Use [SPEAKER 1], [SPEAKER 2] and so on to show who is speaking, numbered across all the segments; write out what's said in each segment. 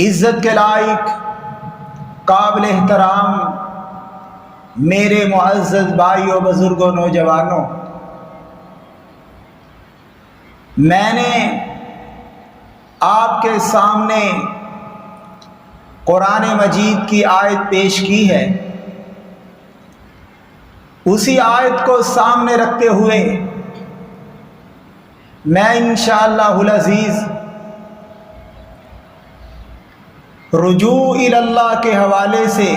[SPEAKER 1] عزت کے لائق قابل احترام میرے معزز بھائیوں، بزرگوں، نوجوانوں، میں نے آپ کے سامنے قرآن مجید کی آیت پیش کی ہے۔ اسی آیت کو سامنے رکھتے ہوئے میں انشاءاللہ العزیز رجوع الی اللہ کے حوالے سے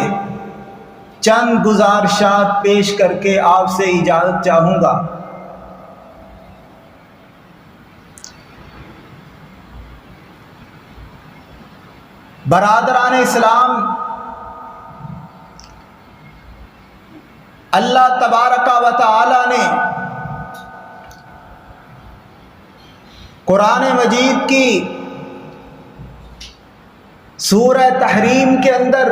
[SPEAKER 1] چند گزارشات پیش کر کے آپ سے اجازت چاہوں گا۔ برادران اسلام، اللہ تبارک و تعالی نے قرآن مجید کی سورہ تحریم کے اندر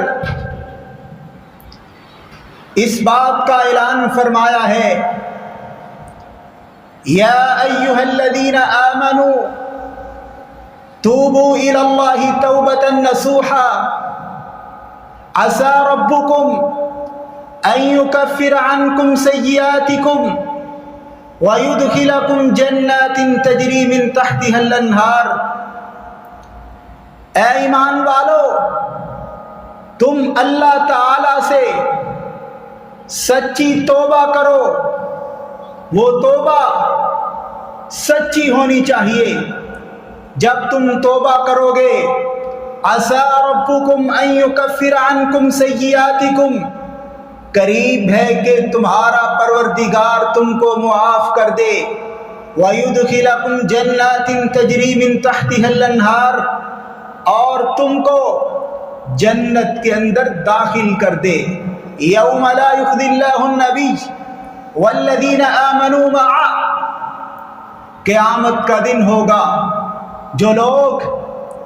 [SPEAKER 1] اس بات کا اعلان فرمایا ہے، یا ایھا الذین آمنوا توبوا الی اللہ توبۃ نصوحا عسى ربکم ان یکفر عنکم سیئاتکم وَيُدْخِلَكُمْ جَنَّاتٍ تَجْرِي مِن تَحْتِهَا الْأَنْهَارُ۔ اے ایمان والو، تم اللہ تعالی سے سچی توبہ کرو، وہ توبہ سچی ہونی چاہیے۔ جب تم توبہ کرو گے، عَسَىٰ رَبُّكُمْ أَن يُكَفِّرَ عَنْكُمْ سَيِّئَاتِكُمْ، قریب ہے کہ تمہارا پروردگار تم کو معاف کر دے، وَيُدْخِلَكُمْ جَنَّاتٍ تَجْرِي مِن تَحْتِهَا الْأَنْهَارُ، اور تم کو جنت کے اندر داخل کر دے۔ يَوْمَ لَا يُخْزِي اللَّهُ النَّبِيَّ وَالَّذِينَ آمَنُوا مَعَهُ، قیامت کا دن ہوگا، جو لوگ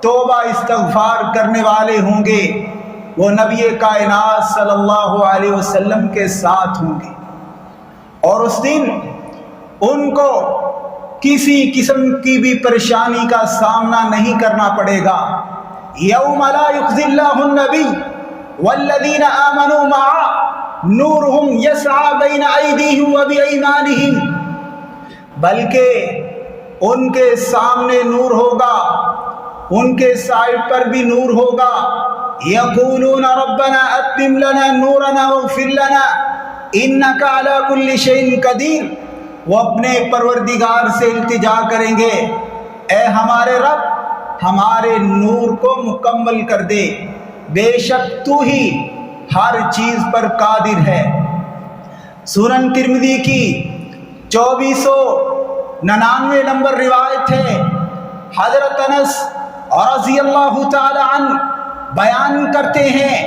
[SPEAKER 1] توبہ استغفار کرنے والے ہوں گے وہ نبی کائنات صلی اللہ علیہ وسلم کے ساتھ ہوں گے، اور اس دن ان کو کسی قسم کی بھی پریشانی کا سامنا نہیں کرنا پڑے گا۔ یوم لا یخزی اللہ النبی والذین آمنوا معہ نورہم یسعی بین ایدیہم وبایمانہم، بلکہ ان کے سامنے نور ہوگا، ان کے سائڈ پر بھی نور ہوگا۔ یقولون ربنا اتمم لنا نورنا واغفر لنا انک علی کل شیء قدیر، وہ اپنے پروردگار سے التجا کریں گے، اے ہمارے رب ہمارے نور کو مکمل کر دے، بے شک تو ہی ہر چیز پر قادر ہے۔ سنن ترمذی کی 2499 نمبر روایت ہے، حضرت انس رضی اللہ تعالی عنہ بیان کرتے ہیں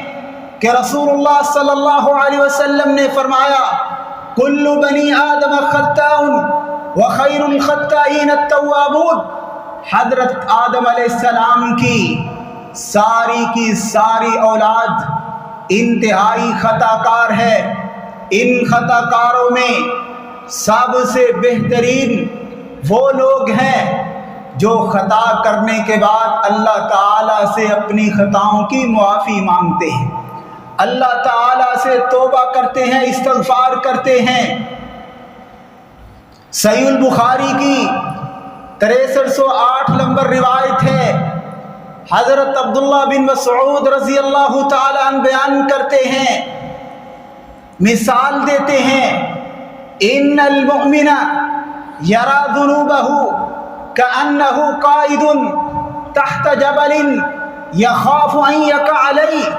[SPEAKER 1] کہ رسول اللہ صلی اللہ علیہ وسلم نے فرمایا، کل بنی آدم خطاء وخیر الخطائین التوابون، حضرت آدم علیہ السلام کی ساری اولاد انتہائی خطا کار ہے۔ ان خطا کاروں میں سب سے بہترین وہ لوگ ہیں جو خطا کرنے کے بعد اللہ تعالیٰ سے اپنی خطاؤں کی معافی مانگتے ہیں، اللہ تعالیٰ سے توبہ کرتے ہیں، استغفار کرتے ہیں۔ صحیح البخاری کی 6308 نمبر روایت ہے، حضرت عبداللہ بن مسعود رضی اللہ تعالیٰ عنہ بیان کرتے ہیں، مثال دیتے ہیں، ان المؤمن یری ذنوبہ کأنہ قائد تحت جبل یخاف ان یقع علیہ،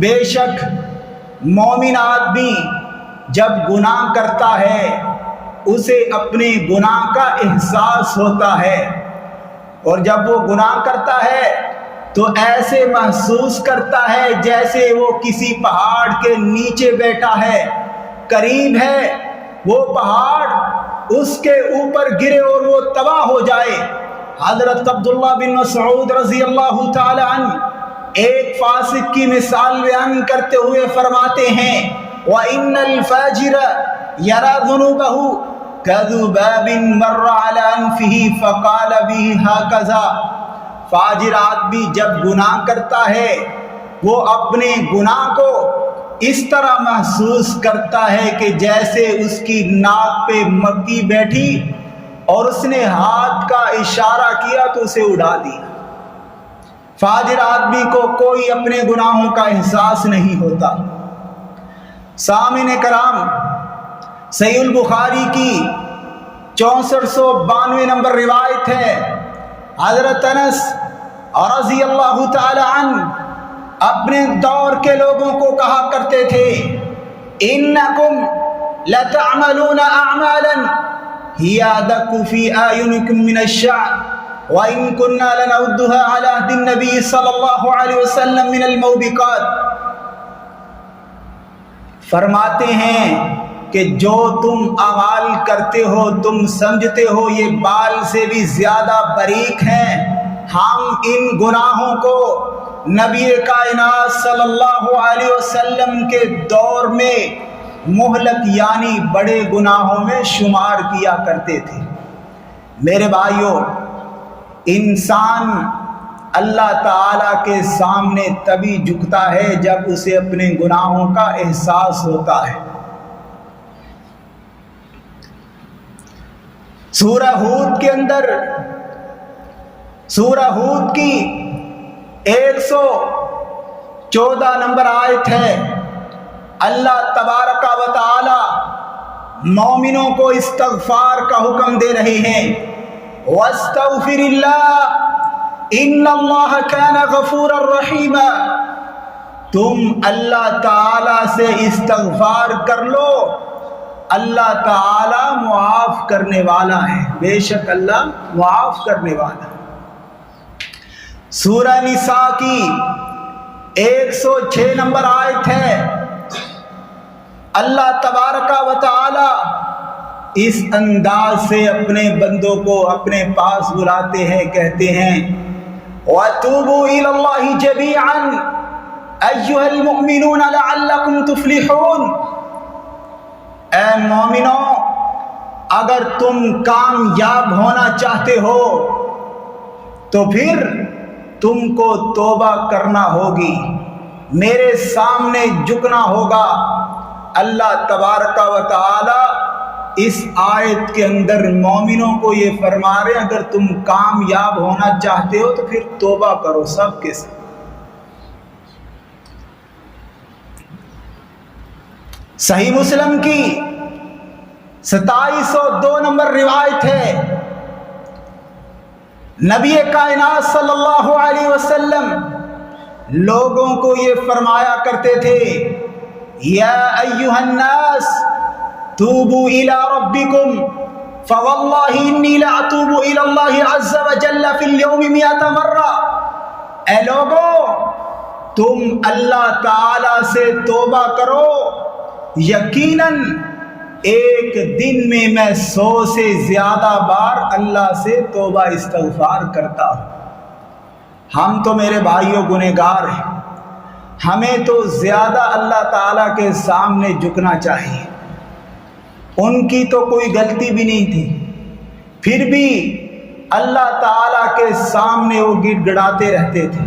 [SPEAKER 1] بے شک مومن آدمی جب گناہ کرتا ہے اسے اپنے گناہ کا احساس ہوتا ہے، اور جب وہ گناہ کرتا ہے تو ایسے محسوس کرتا ہے جیسے وہ کسی پہاڑ کے نیچے بیٹھا ہے، قریب ہے وہ پہاڑ اس کے اوپر گرے اور وہ تباہ ہو جائے۔ حضرت عبداللہ بن مسعود رضی اللہ تعالی عنہ ایک فاسق کی مثال بیان کرتے ہوئے فرماتے ہیں، وَإِنَّ الْفَاجِرَ يَرَى ذُنُوبَهُ كَذُبَابٍ مَرَّ عَلَى أَنفِهِ فَقَالَ بِهِ هَكَذَا فاجر آدمی جب گناہ کرتا ہے وہ اپنے گناہ کو اس طرح محسوس کرتا ہے کہ جیسے اس کی ناک پہ مکھی بیٹھی اور اس نے ہاتھ کا اشارہ کیا تو اسے اڑا دیا۔ فاجر آدمی کو کوئی اپنے گناہوں کا احساس نہیں ہوتا۔ سامعین کرام، صحیح البخاری کی 6492 نمبر روایت ہے، حضرت انس رضی اللہ تعالی عنہ اپنے دور کے لوگوں کو کہا کرتے تھے، انکم لتعملون اعمالا ہی ادق فی اعینکم من الشعر وان كنا لنعدها على عهد النبي صلی اللہ علیہ وسلم من الموبقات۔ فرماتے ہیں کہ جو تم اعمال کرتے ہو تم سمجھتے ہو یہ بال سے بھی زیادہ باریک ہیں، ہم ان گناہوں کو نبی کائنات صلی اللہ علیہ وسلم کے دور میں مہلک یعنی بڑے گناہوں میں شمار کیا کرتے تھے۔ میرے بھائیوں، انسان اللہ تعالیٰ کے سامنے تبھی جھکتا ہے جب اسے اپنے گناہوں کا احساس ہوتا ہے۔ سورہ ہود کے اندر، سورہ ہود کی 114 نمبر آیت ہے، اللہ تبارک و تعالی مومنوں کو استغفار کا حکم دے رہے ہیں، واستغفر اللہ ان اللہ کان غفورا رحیما۔ تم اللہ تعالی سے استغفار کر لو، اللہ تعالی معاف کرنے والا ہے، بے شک اللہ معاف کرنے والا ہے۔ سورہ نساء کی 106 نمبر آیت ہے، اللہ تبارک و تعالی اس انداز سے اپنے بندوں کو اپنے پاس بلاتے ہیں، کہتے ہیں وَتُوبُوا إِلَى اللَّهِ جَمِيعًا أَيُّهَا الْمُؤْمِنُونَ لَعَلَّكُمْ تُفْلِحُونَ۔ اے مومنو، اگر تم کامیاب ہونا چاہتے ہو تو پھر تم کو توبہ کرنا ہوگی، میرے سامنے جھکنا ہوگا۔ اللہ تبارک و تعالی اس آیت کے اندر مومنوں کو یہ فرما رہے ہیں اگر تم کامیاب ہونا چاہتے ہو تو پھر توبہ کرو سب کے ساتھ۔ صحیح مسلم کی 2702 نمبر روایت ہے، نبی کائنات صلی اللہ علیہ وسلم لوگوں کو یہ فرمایا کرتے تھے، یا ایھا الناس توبوا الی ربکم فواللہ انی لاتوب الی اللہ عز وجل فی اليوم 100 مرہ۔ اے لوگو، تم اللہ تعالی سے توبہ کرو، یقیناً ایک دن میں 100 سے زیادہ بار اللہ سے توبہ استغفار کرتا ہوں۔ ہم تو میرے بھائیوں گنہگار ہیں، ہمیں تو زیادہ اللہ تعالیٰ کے سامنے جھکنا چاہیے۔ ان کی تو کوئی غلطی بھی نہیں تھی، پھر بھی اللہ تعالیٰ کے سامنے وہ گڑ گڑاتے رہتے تھے،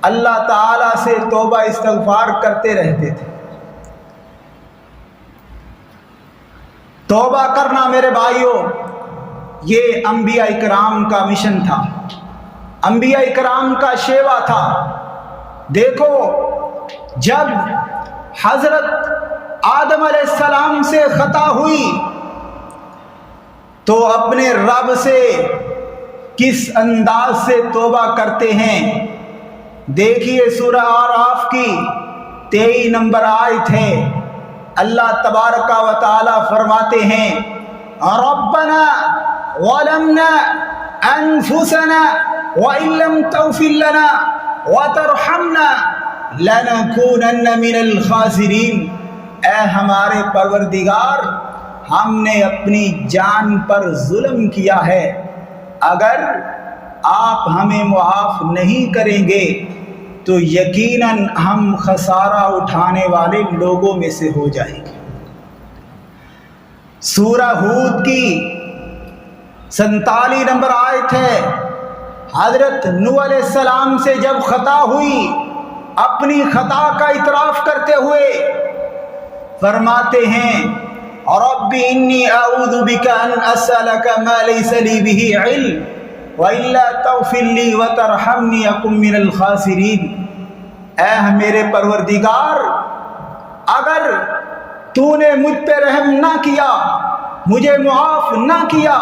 [SPEAKER 1] اللہ تعالیٰ سے توبہ استغفار کرتے رہتے تھے۔ توبہ کرنا میرے بھائیوں یہ انبیاء اکرام کا مشن تھا، انبیاء اکرام کا شیوا تھا۔ دیکھو، جب حضرت آدم علیہ السلام سے خطا ہوئی تو اپنے رب سے کس انداز سے توبہ کرتے ہیں۔ دیکھیے سورہ اعراف کی 23 نمبر آیت ہے، اللہ تبارک و تعالی فرماتے ہیں، ربنا ظلمنا انفسنا وان لم تغفر لنا وترحمنا لنکونن من الخاسرین۔ اے ہمارے پروردگار، ہم نے اپنی جان پر ظلم کیا ہے، اگر آپ ہمیں معاف نہیں کریں گے تو یقیناً ہم خسارہ اٹھانے والے لوگوں میں سے ہو جائیں گے۔ سورہ ہود کی 47 نمبر آیت ہے، حضرت نوح علیہ السلام سے جب خطا ہوئی، اپنی خطا کا اعتراف کرتے ہوئے فرماتے ہیں رب انی اعوذ بک ان اسألک ما لیس لی بہ علم وَإِلَّا تَغْفِرْ لِي وَتَرْحَمْنِي أَكُن مِّنَ الْخَاسِرِينَ، اے میرے پروردگار، اگر تو نے مجھ پہ رحم نہ کیا، مجھے معاف نہ کیا،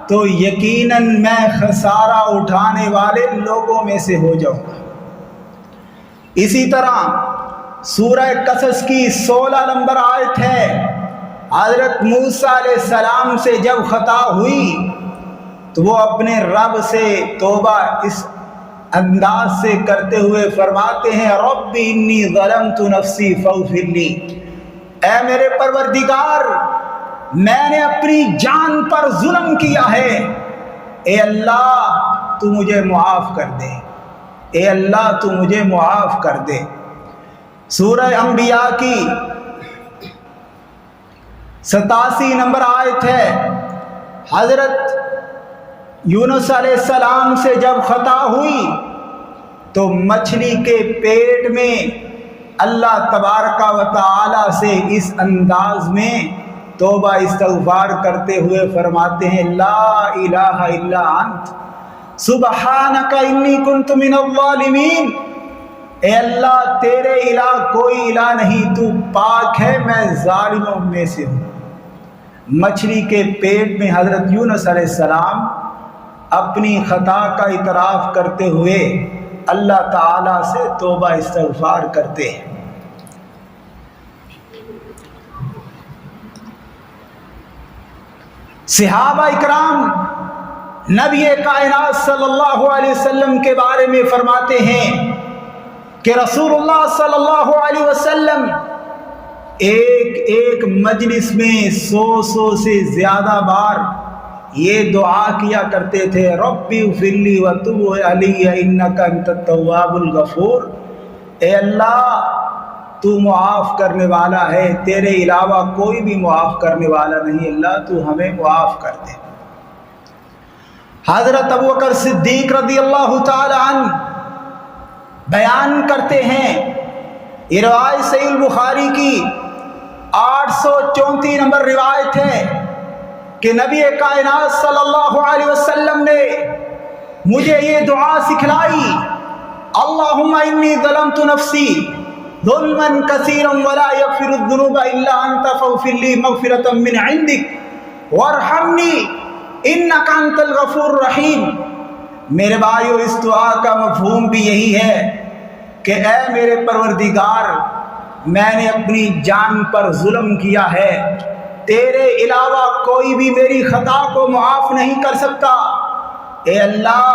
[SPEAKER 1] تو یقیناً میں خسارہ اٹھانے والے لوگوں میں سے ہو جاؤں گا۔ اسی طرح سورہ قصص کی 16 نمبر آیت ہے، حضرت موسیٰ علیہ السلام سے جب خطا ہوئی تو وہ اپنے رب سے توبہ اس انداز سے کرتے ہوئے فرماتے ہیں رب انی ظلمت نفسی فاغفر لی، اے میرے پروردگار، میں نے اپنی جان پر ظلم کیا ہے، اے اللہ تو مجھے معاف کر دے، اے اللہ تو مجھے معاف کر دے۔ سورہ انبیاء کی 87 نمبر آیت ہے، حضرت یونس علیہ السلام سے جب خطا ہوئی تو مچھلی کے پیٹ میں اللہ تبارک و تعالی سے اس انداز میں توبہ استغفار کرتے ہوئے فرماتے ہیں لا الہ الا انت سبحانک انی کنت من الظالمین، اے اللہ تیرے الہ کوئی الہ نہیں، تو پاک ہے، میں ظالموں میں سے ہوں۔ مچھلی کے پیٹ میں حضرت یونس علیہ السلام اپنی خطا کا اعتراف کرتے ہوئے اللہ تعالی سے توبہ استغفار کرتے ہیں۔ صحابہ اکرام نبی کائنات صلی اللہ علیہ وسلم کے بارے میں فرماتے ہیں کہ رسول اللہ صلی اللہ علیہ وسلم ایک مجلس میں 100 سے زیادہ بار یہ دعا کیا کرتے تھے ربی اغفر لی وتب علی انک انت التواب الغفور، اے اللہ تو معاف کرنے والا ہے، تیرے علاوہ کوئی بھی معاف کرنے والا نہیں، اللہ تو ہمیں معاف کر دے۔ حضرت ابوبکر صدیق رضی اللہ تعالی عنہ بیان کرتے ہیں، یہ روایت صحیح البخاری کی 834 نمبر روایت ہے کہ نبی کائنات صلی اللہ علیہ وسلم نے مجھے یہ دعا سکھلائی اللہم انی ظلمت نفسی ظلما کثیرا ولا یغفر الذنوب الا انت فاغفر لی مغفرۃ من عندک وارحمنی انک انت الغفور الرحیم۔ میرے بھائیو، اس دعا کا مفہوم بھی یہی ہے کہ اے میرے پروردگار، میں نے اپنی جان پر ظلم کیا ہے، تیرے علاوہ کوئی بھی میری خطا کو معاف نہیں کر سکتا، اے اللہ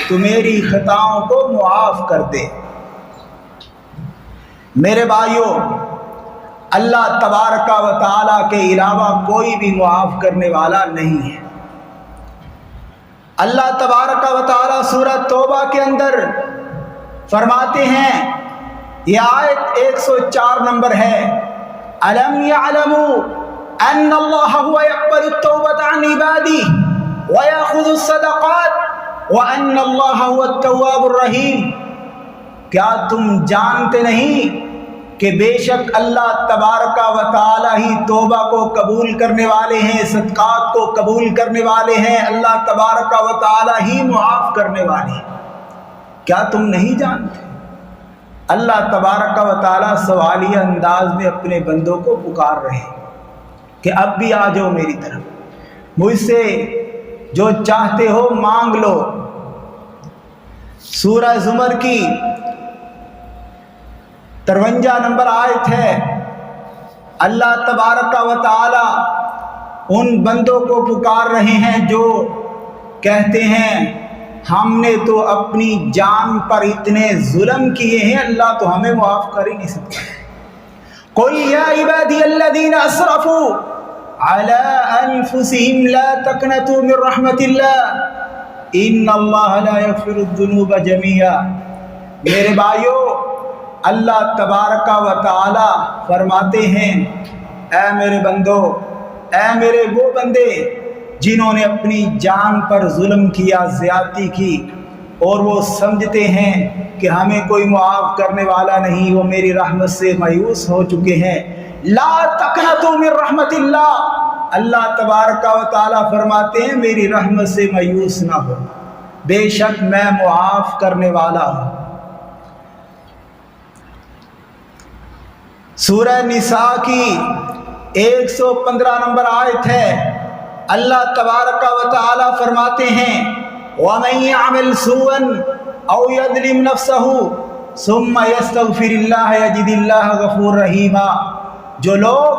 [SPEAKER 1] تو میری خطاؤں کو معاف کر دے۔ میرے بھائیوں، اللہ تبارک و تعالیٰ کے علاوہ کوئی بھی معاف کرنے والا نہیں ہے۔ اللہ تبارک و تعالیٰ سورہ توبہ کے اندر فرماتے ہیں، یہ آیت 104 نمبر ہے، الم یعلموا ان اللہ هو يقبل التوبة عن عباده ويأخذ الصدقات وان اللہ هو التواب الرحیم، کیا تم جانتے نہیں کہ بے شک اللہ تبارک و تعالی ہی توبہ کو قبول کرنے والے ہیں، صدقات کو قبول کرنے والے ہیں، اللہ تبارک و تعالی ہی معاف کرنے والے ہیں۔ کیا تم نہیں جانتے؟ اللہ تبارک و تعالی سوالیہ انداز میں اپنے بندوں کو پکار رہے ہیں کہ اب بھی آ جاؤ میری طرف، مجھ سے جو چاہتے ہو مانگ لو۔ سورہ زمر کی 53 نمبر آیت ہے، اللہ تبارک و تعالی ان بندوں کو پکار رہے ہیں جو کہتے ہیں ہم نے تو اپنی جان پر اتنے ظلم کیے ہیں، اللہ تو ہمیں معاف کر ہی نہیں سکتا۔ قل یا عبادی الذین اسرفوا علی انفسہم لا تقنطوا من رحمت اللہ ان اللہ لا یغفر الذنوب جميعا۔ میرے بھائیو، اللہ تبارک و تعالی فرماتے ہیں، اے میرے بندو، اے میرے وہ بندے جنہوں نے اپنی جان پر ظلم کیا، زیادتی کی، اور وہ سمجھتے ہیں کہ ہمیں کوئی معاف کرنے والا نہیں، وہ میری رحمت سے مایوس ہو چکے ہیں۔ لا تقنطوا من رحمت اللہ، اللہ تبارک و تعالیٰ فرماتے ہیں میری رحمت سے مایوس نہ ہو، بے شک میں معاف کرنے والا ہوں۔ سورہ نساء کی 115 نمبر آیت ہے، اللہ تبارک و تعالیٰ فرماتے ہیں وَمَن يَعْمَلْ سُوءًا أَوْ يَظْلِمْ نَفْسَهُ ثُمَّ يَسْتَغْفِرِ اللَّهَ يَجِدِ اللَّهَ غَفُورًا رَحِيمًا، جو لوگ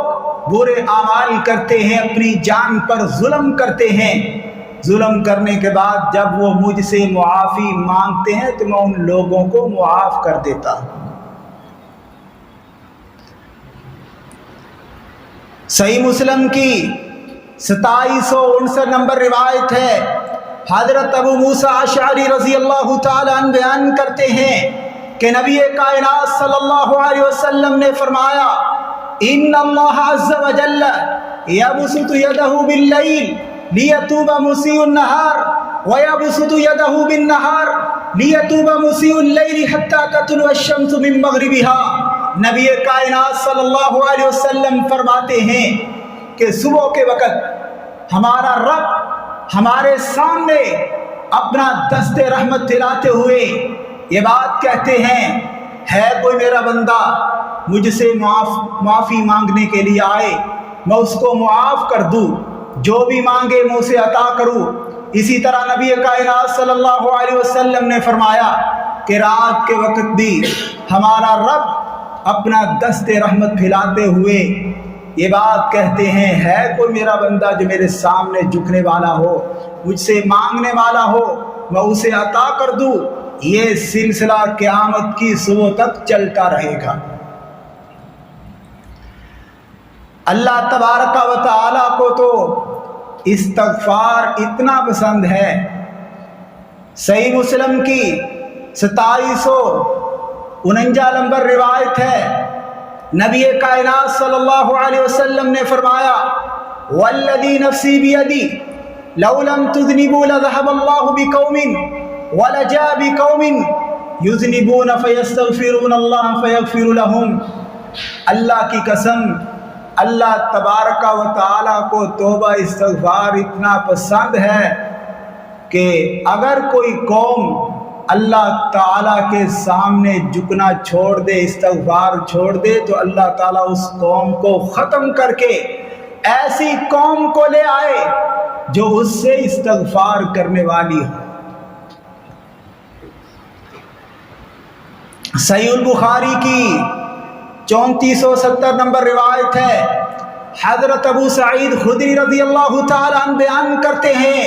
[SPEAKER 1] برے اعمال کرتے ہیں، اپنی جان پر ظلم کرتے ہیں، ظلم کرنے کے بعد جب وہ مجھ سے معافی مانگتے ہیں تو میں ان لوگوں کو معاف کر دیتا ہوں۔ صحیح مسلم کی 2759 نمبر روایت ہے، حضرت ابو موسیٰ اشعری رضی اللہ تعالیٰ عنہ بیان کرتے ہیں کہ نبی کائنات صلی اللہ علیہ وسلم نے فرمایا ان اللہ عز وجل یبسط یدہ باللیل لیتوب مسیء النہار ویبسط یدہ بالنہار لیتوب مسیء اللیل حتی تطلع الشمس من مغربها۔ نبی کائنات صلی اللہ علیہ وسلم فرماتے ہیں کہ صبح کے وقت ہمارا رب ہمارے سامنے اپنا دست رحمت پھیلاتے ہوئے یہ بات کہتے ہیں، ہے کوئی میرا بندہ مجھ سے معافی مانگنے کے لیے آئے، میں اس کو معاف کر دوں، جو بھی مانگے میں اسے عطا کروں۔ اسی طرح نبی کائنات صلی اللہ علیہ وسلم نے فرمایا کہ رات کے وقت بھی ہمارا رب اپنا دست رحمت پھیلاتے ہوئے یہ بات کہتے ہیں، ہے کوئی میرا بندہ جو میرے سامنے جھکنے والا ہو، مجھ سے مانگنے والا ہو، میں اسے عطا کر دوں۔ یہ سلسلہ قیامت کی صبح تک چلتا رہے گا۔ اللہ تبارک و تعالیٰ کو تو استغفار اتنا پسند ہے۔ صحیح مسلم کی 2749 نمبر روایت ہے، نبی کائنات صلی اللہ علیہ وسلم نے فرمایا والذی نفسی بیدی لو لم تذنبوا لذهب اللہ بقوم ولجاء بقوم یذنبون فیستغفرون اللہ فیغفر لهم۔ اللہ کی قسم، اللہ تبارک و تعالیٰ کو توبہ استغفار اتنا پسند ہے کہ اگر کوئی قوم اللہ تعالیٰ کے سامنے جھکنا چھوڑ دے، استغفار چھوڑ دے، تو اللہ تعالیٰ اس قوم کو ختم کر کے ایسی قوم کو لے آئے جو اس سے استغفار کرنے والی ہو۔ صحیح البخاری کی 3470 نمبر روایت ہے، حضرت ابو سعید خدری رضی اللہ تعالیٰ عنہ بیان کرتے ہیں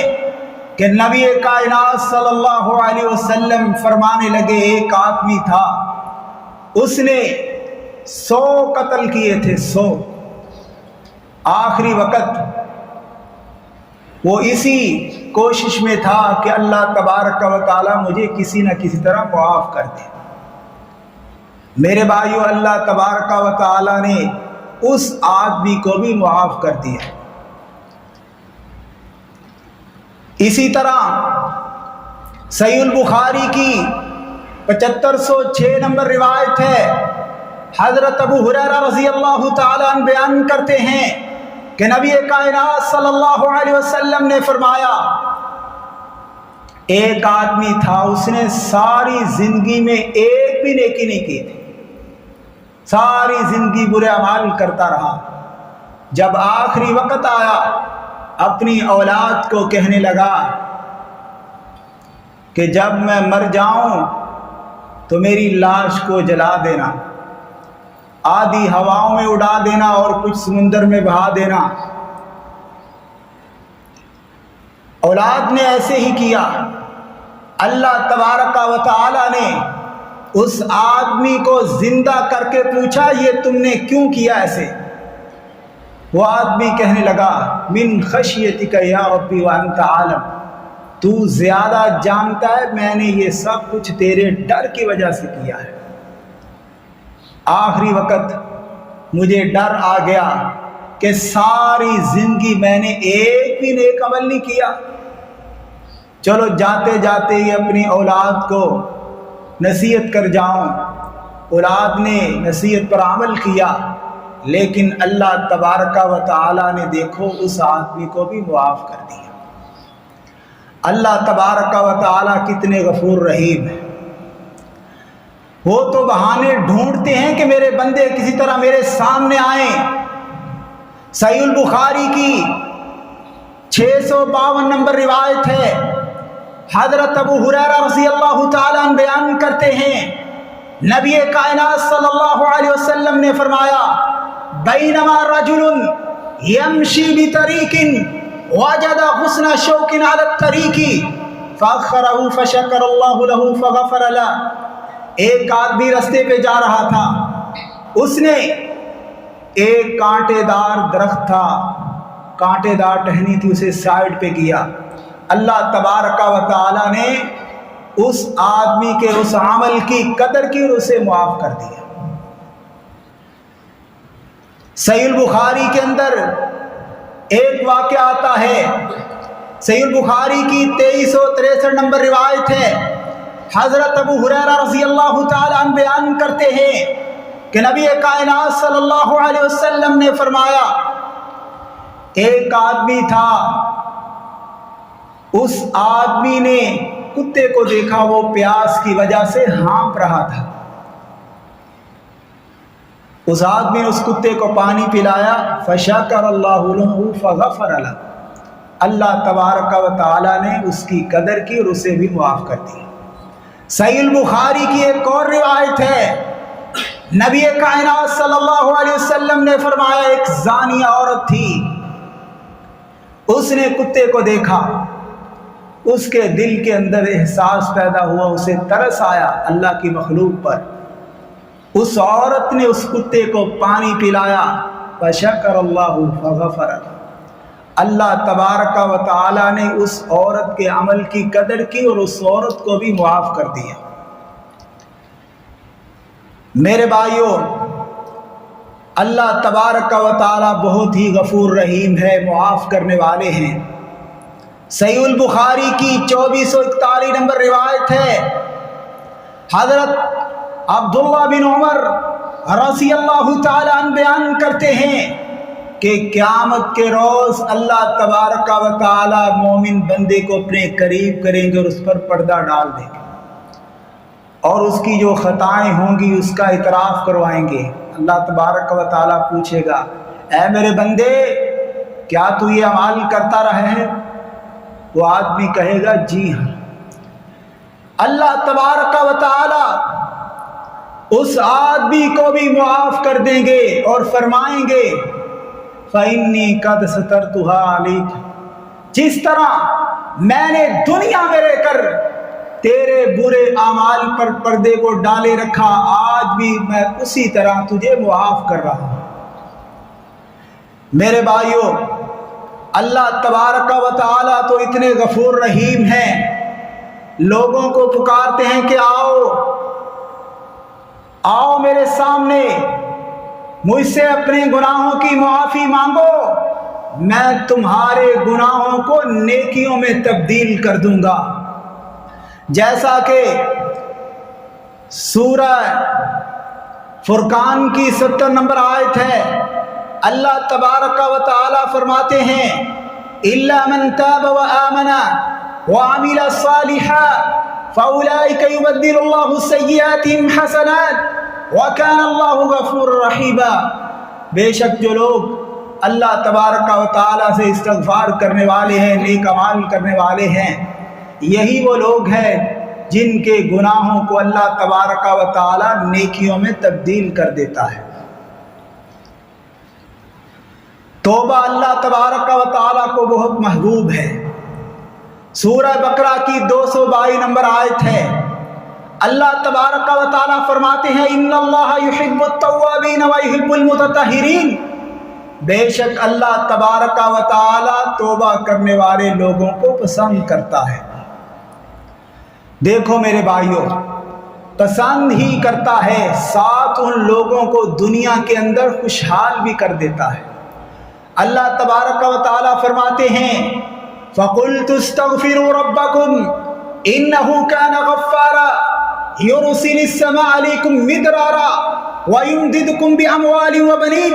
[SPEAKER 1] کہ نبی کائنات صلی اللہ علیہ وسلم فرمانے لگے، ایک آدمی تھا، اس نے 100 قتل کیے تھے، 100۔ آخری وقت وہ اسی کوشش میں تھا کہ اللہ تبارک و تعالیٰ مجھے کسی نہ کسی طرح معاف کر دے۔ میرے بھائیو، اللہ تبارک و تعالیٰ نے اس آدمی کو بھی معاف کر دیا۔ اسی طرح صحیح البخاری کی 7506 نمبر روایت ہے، حضرت ابو ہریرہ رضی اللہ تعالیٰ عنہ بیان کرتے ہیں کہ نبی کائنات صلی اللہ علیہ وسلم نے فرمایا ایک آدمی تھا، اس نے ساری زندگی میں ایک بھی نیکی نہیں کی تھی، ساری زندگی برے اعمال کرتا رہا۔ جب آخری وقت آیا اپنی اولاد کو کہنے لگا کہ جب میں مر جاؤں تو میری لاش کو جلا دینا، آدھی ہواؤں میں اڑا دینا اور کچھ سمندر میں بہا دینا۔ اولاد نے ایسے ہی کیا۔ اللہ تبارک و تعالی نے اس آدمی کو زندہ کر کے پوچھا، یہ تم نے کیوں کیا ایسے؟ وہ آدمی کہنے لگا، من خشیتک یا ربی وانت عالم، تو زیادہ جانتا ہے میں نے یہ سب کچھ تیرے ڈر کی وجہ سے کیا ہے۔ آخری وقت مجھے ڈر آ گیا کہ ساری زندگی میں نے ایک بھی نیک عمل نہیں کیا. چلو جاتے جاتے ہی اپنی اولاد کو نصیحت کر جاؤں. اولاد نے نصیحت پر عمل کیا، لیکن اللہ تبارک و تعالی نے دیکھو اس آدمی کو بھی معاف کر دیا. اللہ تبارک و تعالی کتنے غفور رحیم ہیں. وہ تو بہانے ڈھونڈتے ہیں کہ میرے بندے کسی طرح میرے سامنے آئیں. صحیح البخاری کی 652 نمبر روایت ہے. حضرت ابو ہریرہ رضی اللہ تعالیٰ عنہ بیان کرتے ہیں، نبی کائنات صلی اللہ علیہ وسلم نے فرمایا، بینما رجل یمشی بطریق وجد غصن شوک علی الطریق فاخرہ فشکر اللہ لہ فغفر له. ایک آدمی رستے پہ جا رہا تھا، اس نے ایک کانٹے دار درخت تھا، کانٹے دار ٹہنی تھی، اسے سائڈ پہ کیا. اللہ تبارک و تعالی نے اس آدمی کے اس عمل کی قدر کی اور اسے معاف کر دیا. صحیح البخاری کے اندر ایک واقعہ آتا ہے. صحیح البخاری کی 2363 نمبر روایت ہے. حضرت ابو ہریرہ رضی اللہ تعالی عنہ بیان کرتے ہیں کہ نبی کائنات صلی اللہ علیہ وسلم نے فرمایا، ایک آدمی تھا، اس آدمی نے کتے کو دیکھا، وہ پیاس کی وجہ سے ہانپ رہا تھا. اس آدمی نے اس کتے کو پانی پلایا، فشکر اللہ لہ فغفر له. اللہ تبارک و تعالی نے اس کی قدر کی اور اسے بھی معاف کر دیا. صحیح البخاری کی ایک اور روایت ہے، نبی کائنات صلی اللہ علیہ وسلم نے فرمایا، ایک زانیہ عورت تھی، اس نے کتے کو دیکھا، اس کے دل کے اندر احساس پیدا ہوا، اسے ترس آیا اللہ کی مخلوق پر. اس عورت نے اس کتے کو پانی پلایا، فشکر اللہ فغفر. اللہ تبارک و تعالی نے اس عورت کے عمل کی قدر کی اور اس عورت کو بھی معاف کر دیا. میرے بھائیوں، اللہ تبارک و تعالی بہت ہی غفور رحیم ہے، معاف کرنے والے ہیں. صحیح البخاری کی 2441 نمبر روایت ہے، حضرت عبداللہ بن عمر رضی اللہ تعالی عنہ بیان کرتے ہیں کہ قیامت کے روز اللہ تبارک و تعالی مومن بندے کو اپنے قریب کریں گے اور اس پر پردہ ڈال دیں گے، اور اس کی جو خطائیں ہوں گی اس کا اعتراف کروائیں گے. اللہ تبارک و تعالی پوچھے گا، اے میرے بندے، کیا تو یہ اعمال کرتا رہے ہے؟ وہ آدمی کہے گا، جی ہاں. اللہ تبارک و تعالی اس آدمی کو بھی معاف کر دیں گے اور فرمائیں گے، فَإِنِّي قَدْ سَتَرْتُهَا عَلَيْكَ. جس طرح میں نے دنیا میں رہ کر تیرے برے اعمال پر پردے کو ڈالے رکھا، آج بھی میں اسی طرح تجھے معاف کر رہا ہوں. میرے بھائیوں، اللہ تبارک و تعالی تو اتنے غفور رحیم ہیں، لوگوں کو پکارتے ہیں کہ آؤ آؤ میرے سامنے، مجھ سے اپنے گناہوں کی معافی مانگو، میں تمہارے گناہوں کو نیکیوں میں تبدیل کر دوں گا. جیسا کہ سورہ فرقان کی 70 نمبر آیت ہے، اللہ تبارک و تعالی فرماتے ہیں، إِلَّا مَنْ تَابَ وَآمَنَ وَعَمِلَ صَالِحًا فَأُولَئِكَ يُبَدِّلُ اللَّهُ سَيِّئَاتِهِمْ حَسَنَاتٍ وَكَانَ اللَّهُ غَفُورًا رَحِيمًا. بے شک جو لوگ اللہ تبارک و تعالی سے استغفار کرنے والے ہیں، نیک اعمال کرنے والے ہیں، یہی وہ لوگ ہیں جن کے گناہوں کو اللہ تبارک و تعالی نیکیوں میں تبدیل کر دیتا ہے. توبہ اللہ تبارک و تعالی کو بہت محبوب ہے. سورہ بقرہ کی 222 نمبر آیت ہے، اللہ تبارک و تعالی فرماتے ہیں، ان اللہ یحب التوابین ویحب المتطہرین. بے شک اللہ تبارک و تعالی توبہ کرنے والے لوگوں کو پسند کرتا ہے. دیکھو میرے بھائیوں، پسند ہی کرتا ہے، ساتھ ان لوگوں کو دنیا کے اندر خوشحال بھی کر دیتا ہے. اللہ تبارک و تعالی فرماتے ہیں فَقُلْتُ اسْتَغْفِرُوا رَبَّكُمْ إِنَّهُ كَانَ غَفَّارًا يُرْسِلِ السَّمَاءَ عَلَيْكُمْ مِدْرَارًا وَيُمْدِدْكُمْ بِأَمْوَالٍ وَبَنِينَ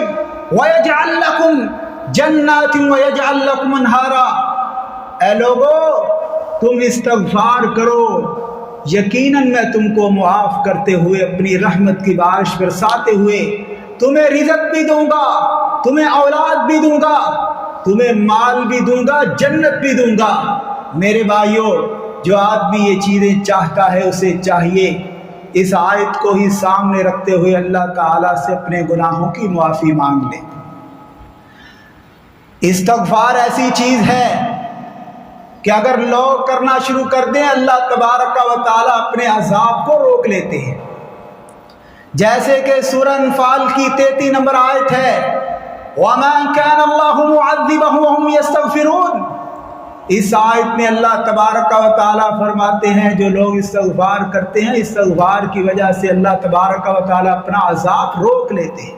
[SPEAKER 1] وَيَجْعَلْ لَكُمْ جَنَّاتٍ وَيَجْعَلْ لَكُمْ أَنْهَارًا۔ اے لوگو تم استغفار کرو، یقیناً میں تم کو معاف کرتے ہوئے اپنی رحمت کی بارش برساتے ہوئے تمہیں رزق بھی دوں گا، تمہیں اولاد بھی دوں گا، تمہیں مال بھی دوں گا، جنت بھی دوں گا۔ میرے بھائیوں، جو آدمی یہ چیزیں چاہتا ہے اسے چاہیے اس آیت کو ہی سامنے رکھتے ہوئے اللہ تعالیٰ سے اپنے گناہوں کی معافی مانگ لے۔ استغفار ایسی چیز ہے کہ اگر لوگ کرنا شروع کر دیں اللہ تبارک و تعالیٰ اپنے عذاب کو روک لیتے ہیں، جیسے کہ سورہ انفال کی 33 نمبر آیت ہے وَمَا كَانَ اللَّهُ مُعَذِّبَهُمْ وَهُمْ يَسْتَغْفِرُونَ۔ اس آیت میں اللہ تبارک و تعالیٰ فرماتے ہیں جو لوگ استغفار کرتے ہیں استغفار کی وجہ سے اللہ تبارک و تعالیٰ اپنا عذاب روک لیتے ہیں۔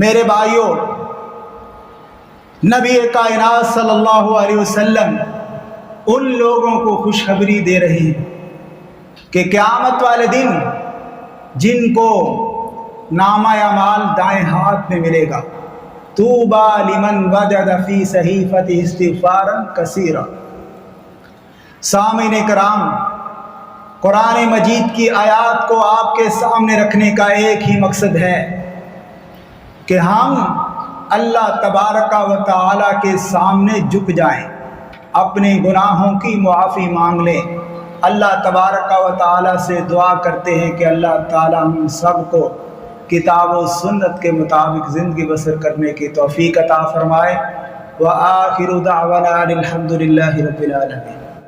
[SPEAKER 1] میرے بھائیوں، نبی کائنات صلی اللہ علیہ وسلم ان لوگوں کو خوشخبری دے رہے ہیں کہ قیامت والے دن جن کو نامہ اعمال دائیں ہاتھ میں ملے گا، طوبیٰ لمن وجد فی صحیفۃ استغفارا کثیرا۔ سامعین کرام، قرآن مجید کی آیات کو آپ کے سامنے رکھنے کا ایک ہی مقصد ہے کہ ہم اللہ تبارک و تعالیٰ کے سامنے جھک جائیں، اپنے گناہوں کی معافی مانگ لیں۔ اللہ تبارک و تعالیٰ سے دعا کرتے ہیں کہ اللہ تعالیٰ ہم سب کو کتاب و سنت کے مطابق زندگی بسر کرنے کی توفیق عطا فرمائے۔ وآخر دعوانا الحمد للہ رب العالمین۔